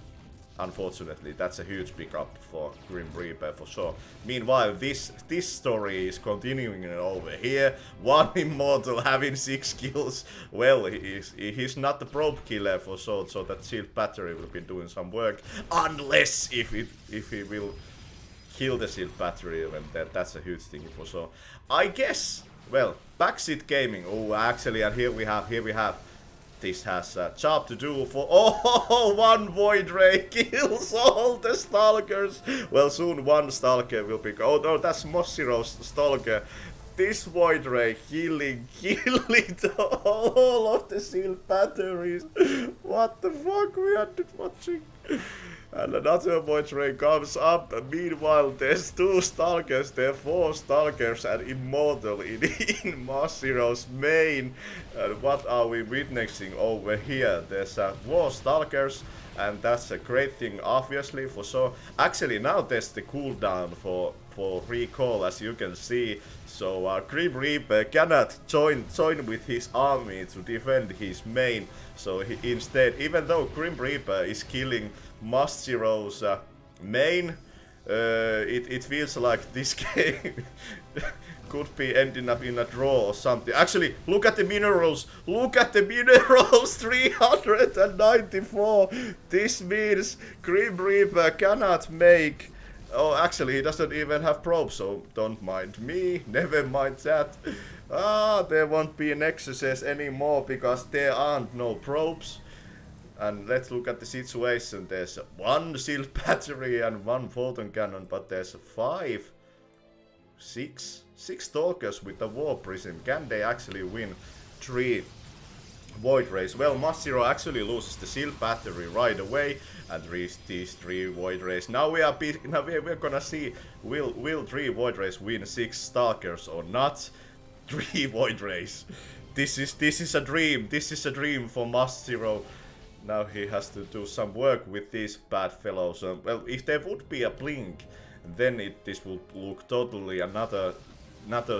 Unfortunately, that's a huge pickup for Grimreaper for sure. Meanwhile, this story is continuing over here. One immortal having 6 kills. Well, he's not the probe killer for sure, so that shield battery will be doing some work. Unless if he will kill the shield battery, then that's a huge thing for sure. I guess. Well, backseat gaming. Oh, actually, and here we have. This has a job to do for. Oh, one Void Ray kills all the stalkers. Well, soon one stalker will be. Oh no, that's TheMusZero's stalker. This Void Ray killing all of the shield batteries. What the fuck we are watching? And another Void Ray comes up. Meanwhile, there's 2 stalkers, there are 4 stalkers and immortal in TheMusZero's main. And what are we witnessing over here? There's 4 stalkers, and that's a great thing, obviously, for sure. Actually, now there's the cooldown for recall, as you can see. So Grimreaper cannot join with his army to defend his main. So he instead, even though Grimreaper is killing TheMusZero's main, it feels like this game could be ending up in a draw or something. Actually, look at the minerals! Look at the minerals! 394! This means Grimreaper cannot make. Oh, actually, he doesn't even have probes, so don't mind me. Never mind that. There won't be nexuses anymore because there aren't no probes. And let's look at the situation. There's 1 shield battery and 1 photon cannon, but there's 6 stalkers with a war prism. Can they actually win 3 Void Rays? Well, TheMusZero actually loses the shield battery right away and these 3 Void Rays. Now we're gonna see will 3 Void Rays win 6 stalkers or not. 3 Void Rays. This is a dream. This is a dream for TheMusZero. Now he has to do some work with these bad fellows. Well, if there would be a blink, then this would look totally another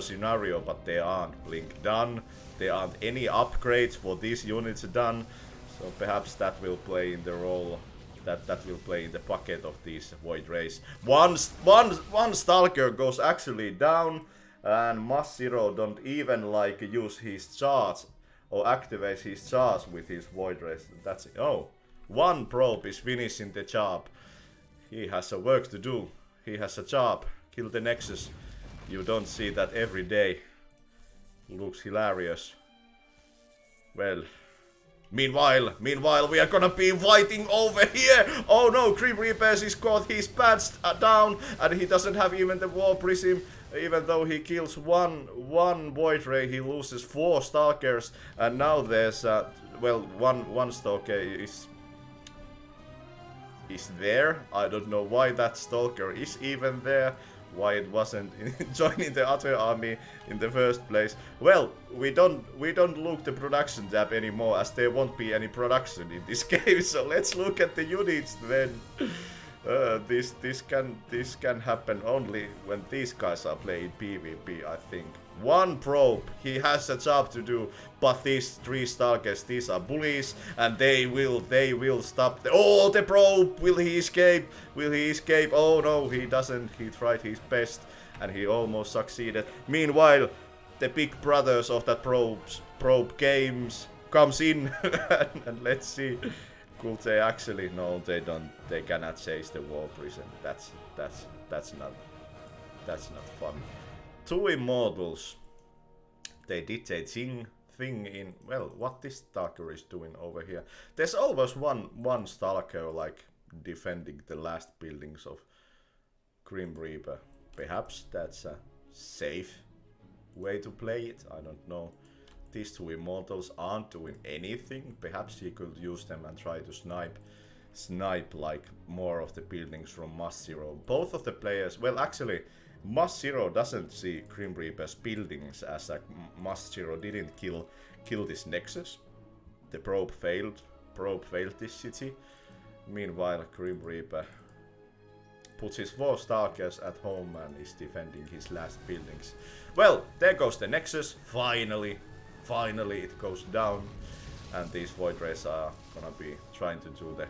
scenario, but there aren't blink done. There aren't any upgrades for these units done, so perhaps that will play in the role. That will play in the pocket of these Void Rays. One stalker goes actually down, and TheMusZero don't even like use his charge or activate his charge with his Void Rays. That's it. Oh, 1 probe is finishing the job. He has a work to do. He has a job. Kill the Nexus. You don't see that every day. Looks hilarious. Well, meanwhile, we are gonna be fighting over here. Oh no, Grimreaper is caught. He's patched down, and he doesn't have even the War Prism. Even though he kills one Void Ray, he loses 4 stalkers, and now there's well, one stalker is there. I don't know why that stalker is even there. Why it wasn't joining the other army in the first place. Well, we don't look the production tab anymore, as there won't be any production in this game. So let's look at the units then. This can happen only when these guys are playing PvP, I think. 1 probe, he has a job to do, but these 3 stalkers, these are bullies, and they will stop the probe. Will he escape? Will he escape? Oh no, he doesn't. He tried his best and he almost succeeded. Meanwhile, the big brothers of that probe games comes in and let's see. Could they actually? No, they don't. They cannot chase the War Prison. That's not fun. 2 immortals. They did a thing in. Well, what this stalker is doing over here? There's always one stalker like defending the last buildings of Grimreaper. Perhaps that's safe. way to play it. I don't know. These two immortals aren't doing anything. Perhaps he could use them and try to snipe like more of the buildings from MusZero. Both of the players, well actually MusZero doesn't see Grimreaper's buildings as a MusZero didn't kill this Nexus. The probe failed this city. Meanwhile Grimreaper puts his 4 Stalkers at home and is defending his last buildings. Well, there goes the Nexus, finally it goes down, and these Void Rays are gonna be trying to do the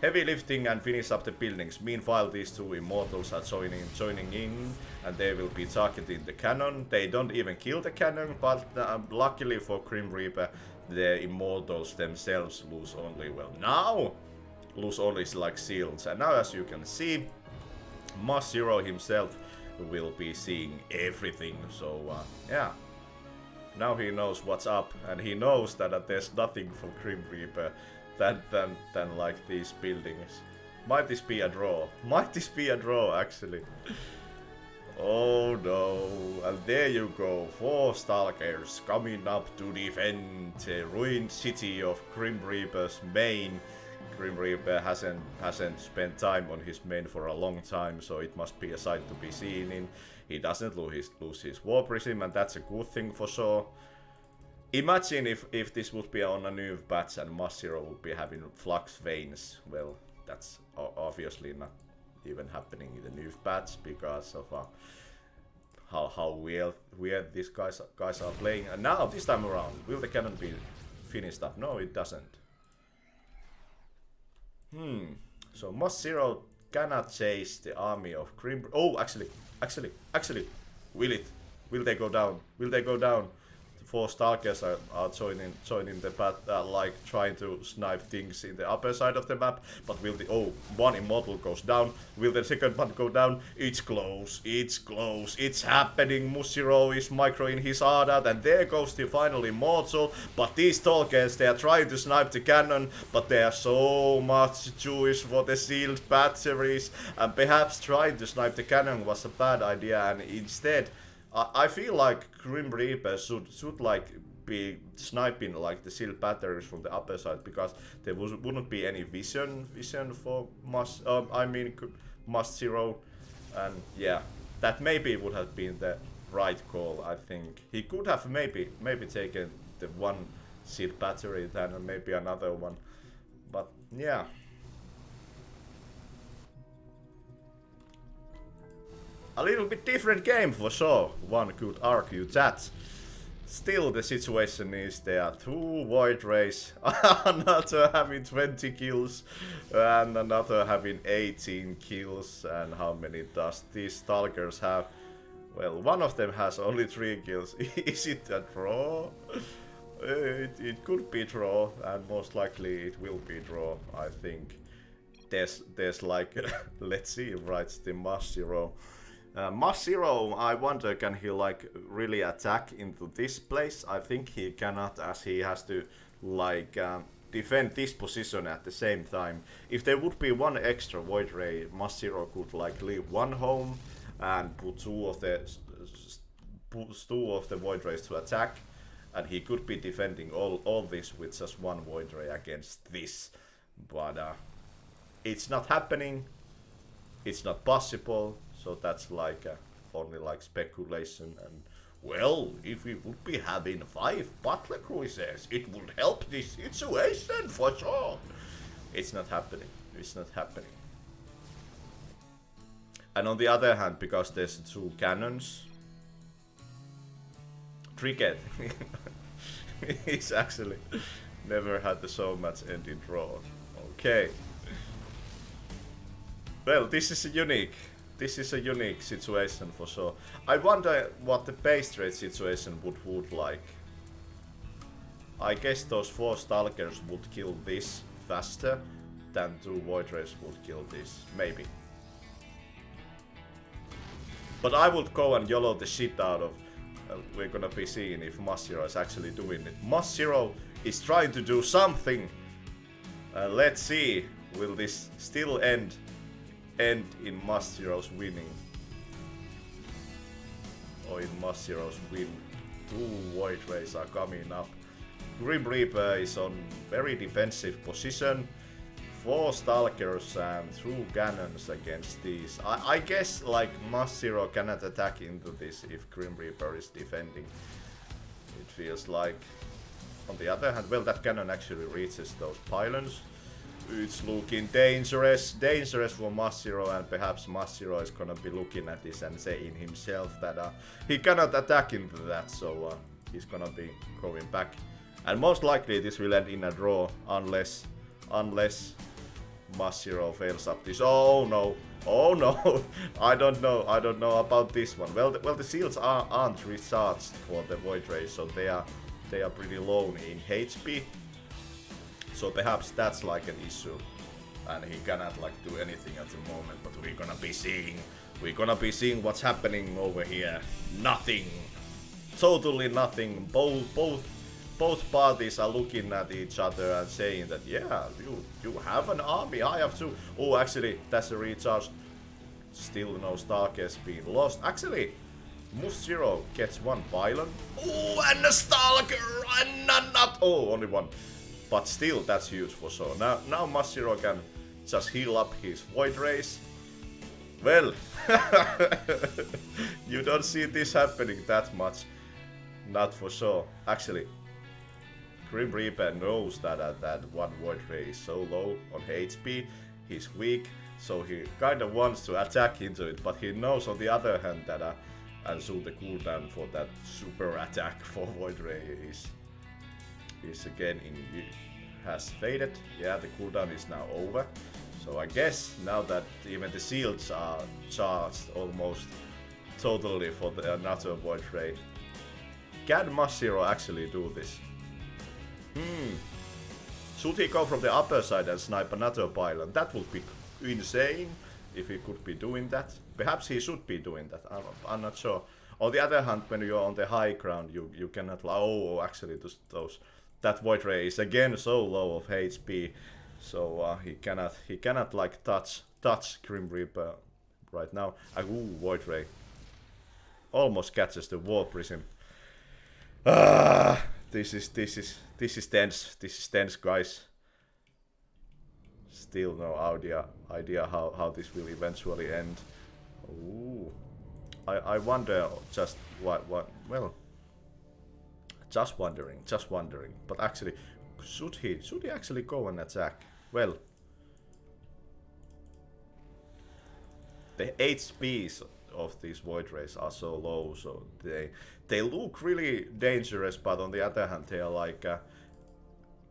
heavy lifting and finish up the buildings. Meanwhile, these two immortals are joining in, and they will be targeting the cannon. They don't even kill the cannon, but luckily for Grimreaper, the immortals themselves lose only, well, now lose only like shields. And now, as you can see, MusZero himself will be seeing everything. So yeah, now he knows what's up, and he knows that there's nothing for Grimreaper than like these buildings. Might this be a draw? Might this be a draw, actually? Oh no, and there you go, 4 Stalkers coming up to defend the ruined city of Grimreaper's main. Grimreaper hasn't spent time on his main for a long time, so it must be a sight to be seen in. He doesn't lose his War Prism, and that's a good thing for sure. Imagine if this would be on a new patch and MusZero would be having Flux Veins. Well, that's obviously not even happening in the new patch because of how weird these guys are playing. And now, this time around, will the cannon be finished up? No, it doesn't. So MusZero cannot chase the army of Grimreaper. Oh, actually, will it? Will they go down? Will they go down? 4 Stalkers are joining the path, like trying to snipe things in the upper side of the map. But will the one immortal goes down? Will the second one go down? It's close. It's happening. MusZero is microing his Ardat, and there goes the final immortal. But these Stalkers, they are trying to snipe the cannon, but they are so much Jewish for the sealed batteries, and perhaps trying to snipe the cannon was a bad idea, and instead I feel like Grimreaper should like be sniping like the sealed batteries from the upper side, because there wouldn't be any vision for MusZero, and yeah, that maybe would have been the right call. I think he could have maybe taken the one sealed battery then and maybe another one, but yeah. A little bit different game for sure, one could argue that. Still, the situation is there are 2 Void Rays, another having 20 kills and another having 18 kills. And how many does these Stalkers have? Well, one of them has only 3 kills. Is it a draw? It could be draw, and most likely it will be draw, I think. There's like, let's see, writes TheMusZero. MusZero, I wonder, can he like really attack into this place? I think he cannot, as he has to like defend this position at the same time. If there would be one extra Void Ray, MusZero could like leave one home and put two of the Void Rays to attack, and he could be defending all this with just one Void Ray against this. But it's not happening. It's not possible. So that's like only like speculation. And well, if we would be having 5 butler cruisers, it would help this situation for sure. It's not happening. It's not happening. And on the other hand, because there's 2 cannons, Cricket he's actually never had so much ending draw. Okay. Well, this is unique. This is a unique situation for sure. I wonder what the base trade situation would like. I guess those 4 Stalkers would kill this faster than 2 Void Rays would kill this. Maybe. But I would go and YOLO the shit out of. We're gonna be seeing if MusZero is actually doing it. MusZero is trying to do something. Let's see. Will this still end in MusZero's winning? or in MusZero's win. 2 Void Rays are coming up. Grimreaper is on very defensive position. 4 Stalkers and 2 Cannons against these. I guess like MusZero cannot attack into this if Grimreaper is defending. It feels like. On the other hand, well, that cannon actually reaches those pylons. It's looking dangerous for MusZero, and perhaps MusZero is gonna be looking at this and saying himself that he cannot attack into that, so he's gonna be going back. And most likely this will end in a draw unless MusZero fails up this. Oh no, I don't know about this one. Well, the shields aren't recharged for the Void Rays, so they are pretty low in HP. So perhaps that's like an issue, and he cannot like do anything at the moment. But we're gonna be seeing what's happening over here. Nothing, totally nothing. Both parties are looking at each other and saying that yeah, you have an army, I have two. Oh, actually that's a recharge. Still no Stalkers being lost. Actually, MusZero gets 1 pylon. Oh, and a Stalker, and not only 1. But still, that's huge for sure. Now MusZero can just heal up his Void Rays. Well, you don't see this happening that much. Not for sure. Actually, Grimreaper knows that 1 Void Ray is so low on HP. He's weak, so he kind of wants to attack into it. But he knows on the other hand that and so the cooldown for that super attack for Void Ray is again has faded. Yeah, the cooldown is now over. So I guess now that even the shields are charged almost totally for another Void Ray, can MusZero actually do this? Should he go from the upper side and snipe another pylon? That would be insane if he could be doing that. Perhaps he should be doing that. I'm not sure. On the other hand, when you're on the high ground, you cannot. Oh, actually, that Void Ray is again so low of HP, so he cannot like touch Grimreaper right now. Ooh, Void Ray almost catches the War Prism. This is tense. This is tense, guys. Still no idea how this will eventually end. Ooh, I wonder just what. Well, just wondering. But actually, should he actually go and attack? Well, the HPs of these Void Rays are so low, so they look really dangerous. But on the other hand, they are like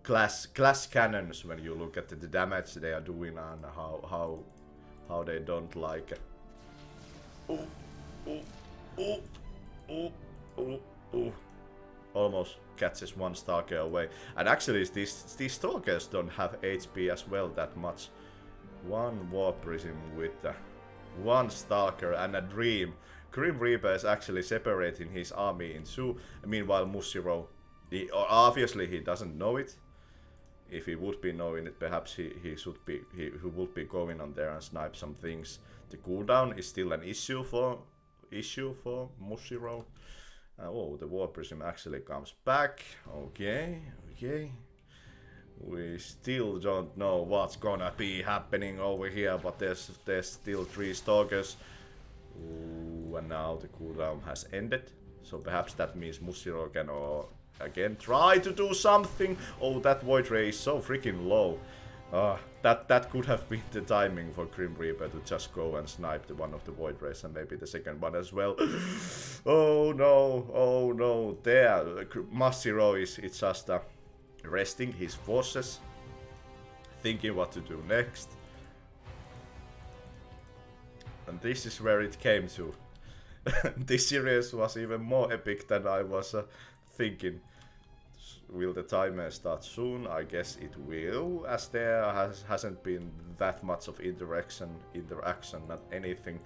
class cannons when you look at the damage they are doing and how they don't like. Almost catches 1 Stalker away. And actually these Stalkers don't have HP as well that much. 1 War Prism with 1 Stalker and a Dream. Grimreaper is actually separating his army in 2. Meanwhile MusZero, obviously he doesn't know it. If he would be knowing it, perhaps he would be going on there and snipe some things. The cooldown is still an issue for MusZero. Oh, the War Prism actually comes back. Okay. We still don't know what's gonna be happening over here, but there's still 3 Stalkers. Ooh, and now the cooldown has ended. So perhaps that means MusZero can again try to do something. Oh, that Void Ray is so freaking low. That could have been the timing for Grimreaper to just go and snipe one of the Void Rays and maybe the second one as well. Oh no. There, MusZero is just resting his forces, thinking what to do next. And this is where it came to. This series was even more epic than I was thinking. Will the timer start soon? I guess it will, as there hasn't been that much of interaction, not anything.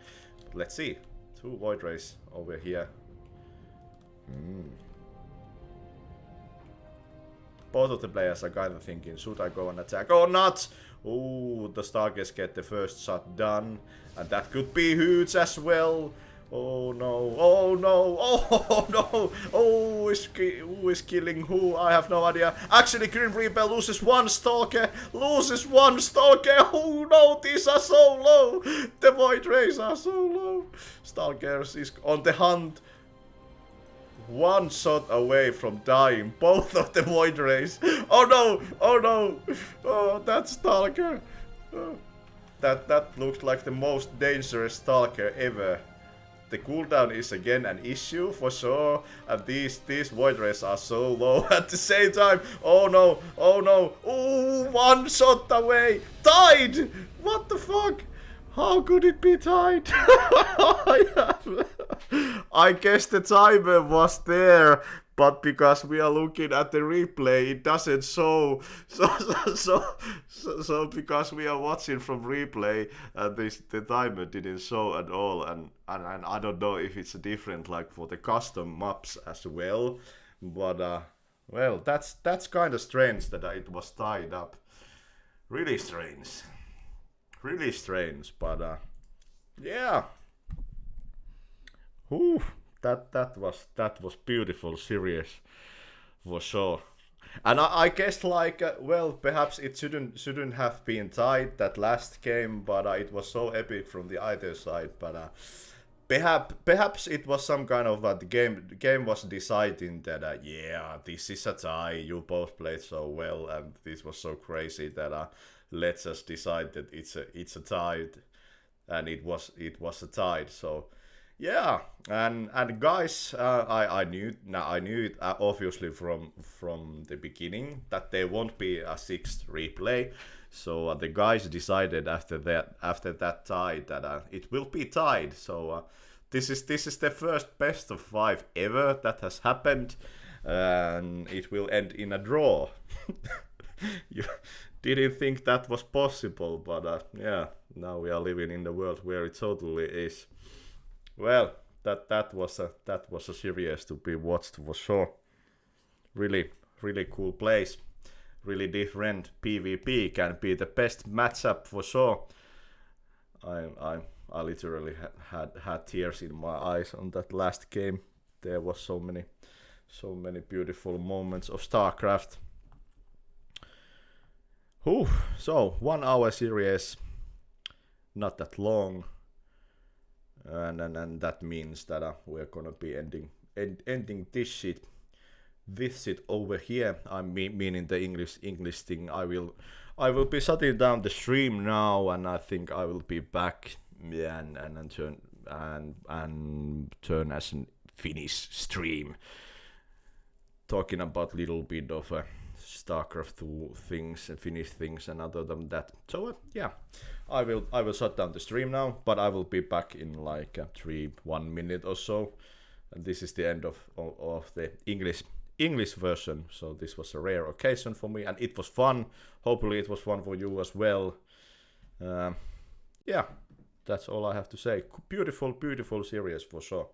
But let's see. 2 Void Rays over here. Both of the players are kind of thinking, should I go and attack or not? Ooh, the Stargates get the first shot done. And that could be huge as well. Oh no, oh no, oh no, oh, who is killing who? I have no idea. Actually, Grimreaper loses one stalker, oh no, these are so low. The void rays are so low. Stalkers is on the hunt. One shot away from dying, both of the void rays. Oh no, oh no, oh, that stalker. Oh. That looks like the most dangerous stalker ever. The cooldown is again an issue for sure, and these void rays are so low at the same time. Oh no, oh no, ooh, one shot away, died! What the fuck? How could it be tied? I guess the timer was there, but because we are looking at the replay, it doesn't show. So because we are watching from replay, the timer didn't show at all, and I don't know if it's different like for the custom maps as well, but well, that's kind of strange that it was tied up. Really strange. Really strange, but yeah. Whew, that was beautiful series for sure. And I guess like well, perhaps it shouldn't have been tied that last game, but it was so epic from the either side. But perhaps it was some kind of the game was deciding that yeah, this is a tie. You both played so well, and this was so crazy that let's just decide that it's a tie, and it was a tie. So yeah, and guys, I knew it obviously from the beginning that there won't be a sixth replay. So the guys decided after that tie that it will be tied. So this is the first best of 5 ever that has happened, and it will end in a draw. You didn't think that was possible, but yeah, now we are living in the world where it totally is. Well, that was a series to be watched for sure. Really cool place. Really different. PvP can be the best matchup for sure. I literally had tears in my eyes on that last game. There was so many beautiful moments of StarCraft. Whew, so 1 hour series, not that long, and that means that we're gonna be ending this shit over here. I'm meaning the English thing. I will be shutting down the stream now, and I think I will be back. Yeah, and turn as a Finnish stream, talking about little bit of StarCraft 2 things and Finnish things, and other than that. So yeah, I will shut down the stream now, but I will be back in like 1 minute or so. And this is the end of the English version. So this was a rare occasion for me, and it was fun. Hopefully it was fun for you as well. Yeah, that's all I have to say. Beautiful series for sure.